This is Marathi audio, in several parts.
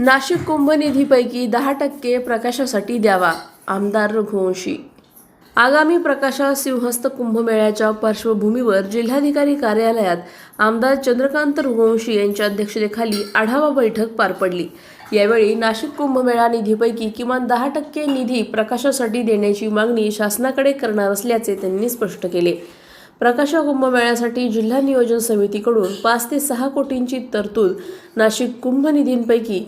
नाशिक कुंभ निधीपैकी 10% प्रकाशासाठी द्यावा, आमदार रघुवंशी। आगामी प्रकाशा सिंहस्थ कुंभमेळ्याच्या पार्श्वभूमीवर जिल्हाधिकारी कार्यालयात आमदार चंद्रकांत रघुवंशी यांच्या अध्यक्षतेखाली आढावा बैठक पार पडली। यावेळी नाशिक कुंभमेळा निधीपैकी किमान 10% निधी प्रकाशासाठी देण्याची मागणी शासनाकडे करणार असल्याचे त्यांनी स्पष्ट केले। प्रकाशा कुंभमेळ्यासाठी जिल्हा नियोजन समितीकडून 5 ते 6 कोटींची तरतूद नाशिक कुंभ निधींपैकी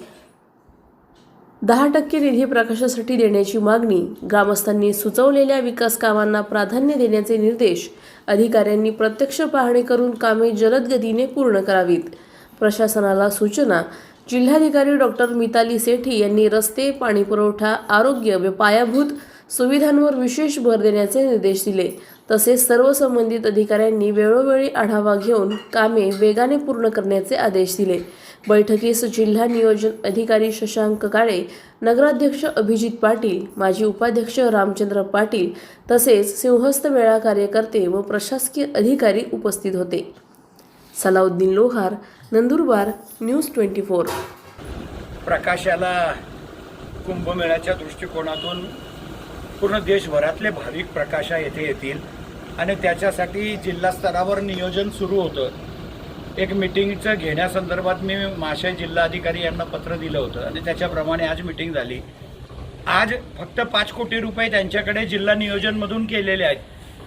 10% निधी प्रकाशासाठी देण्याची मागणी, ग्रामस्थांनी सुचवलेल्या विकास कामांना प्राधान्य देण्याचे निर्देश, अधिकाऱ्यांनी प्रत्यक्ष पाहणी करून कामे जलद गतीने पूर्ण करावीत। प्रशासनाला सूचना। जिल्हाधिकारी डॉक्टर मिताली सेठी यांनी रस्ते, पाणीपुरवठा, आरोग्य व पायाभूत सुविधांवर विशेष भर देण्याचे निर्देश दिले। तसेच सर्व संबंधित अधिकाऱ्यांनी वेळोवेळी आढावा घेऊन कामे वेगाने पूर्ण करण्याचे आदेश दिले। बैठकीस जिल्हा नियोजन अधिकारी शशांक काळे, नगराध्यक्ष अभिजित पाटील, माजी उपाध्यक्ष रामचंद्र पाटील तसेच सिंहस्थ मेळा कार्यकर्ते व प्रशासकीय अधिकारी उपस्थित होते। सलाउद्दीन लोहार, नंदुरबार, न्यूज 24। प्रकाशाला कुंभमेळ्याच्या दृष्टिकोनातून पूर्ण देशभरातले भाविक प्रकाशा येथे येतील आणि त्याच्यासाठी जिल्हा स्तरावर नियोजन सुरू होतं। एक मीटिंगचं घेण्यासंदर्भात मी माशे जिल्हाधिकारी यांना पत्र दिलं होतं आणि त्याच्याप्रमाणे आज मीटिंग झाली। आज फक्त 5 कोटी रुपये त्यांच्याकडे जिल्हा नियोजनमधून केलेले आहेत।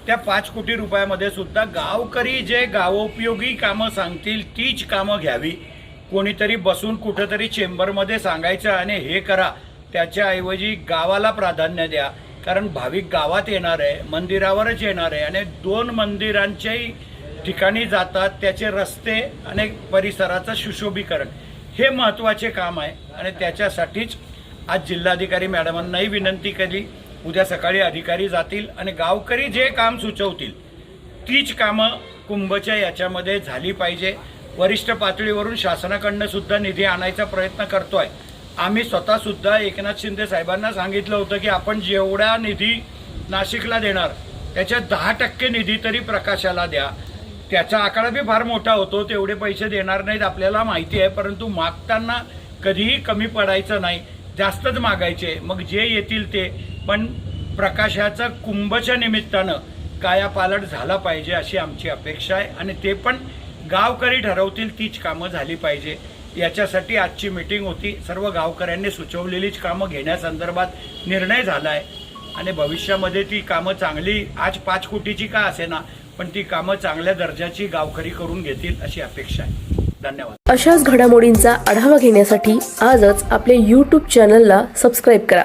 त्या 5 कोटी रुपयामध्ये सुद्धा गावकरी जे गावोपयोगी कामं सांगतील तीच कामं घ्यावी। कोणीतरी बसून कुठंतरी चेंबरमध्ये सांगायचं आणि हे करा, त्याच्याऐवजी गावाला प्राधान्य द्या। कारण भाविक गावात येणार आहे, मंदिरावरच येणार आहे आणि 2 मंदिरांच्याही ठिकाणी जातात, त्याचे रस्ते आणि परिसराचं सुशोभीकरण हे महत्त्वाचे काम आहे आणि त्याच्यासाठीच आज जिल्हाधिकारी मॅडमांनाही विनंती केली। उद्या सकाळी अधिकारी जातील आणि गावकरी जे काम सुचवतील तीच कामं कुंभच्या याच्यामध्ये झाली पाहिजे। वरिष्ठ पातळीवरून शासनाकडनं सुद्धा निधी आणायचा प्रयत्न करतोय। आम्ही स्वतः सुद्धा एकनाथ शिंदे साहेबांना सांगितलं होतं की आपण जेवढा निधी नाशिकला देणार त्याच्यात 10% निधी तरी प्रकाशाला द्या। त्याचा आकडा बी फार मोठा होतो, तेवढे पैसे देणार नाहीत आपल्याला माहिती आहे, परंतु मागताना कधीही कमी पडायचं नाही, जास्तच मागायचे, मग जे येतील ते। पण प्रकाशाचा कुंभच्या निमित्तानं कायापालट झाला पाहिजे अशी आमची अपेक्षा आहे आणि ते पण गावकरी ठरवतील तीच कामं झाली पाहिजे। याच्यासाठी आजची मीटिंग होती। सर्व गावकऱ्यांनी सुचवलेलीच कामं घेण्यासंदर्भात निर्णय झाला आहे आणि भविष्यामध्ये ती कामं चांगली, आज 5 कोटीची का असेना, पण ती कामं चांगल्या दर्जाची गावकरी करून घेतील अशी अपेक्षा आहे। धन्यवाद। अशाच घडामोडींचा आढावा घेण्यासाठी आजच आपले YouTube चॅनलला सबस्क्राईब करा।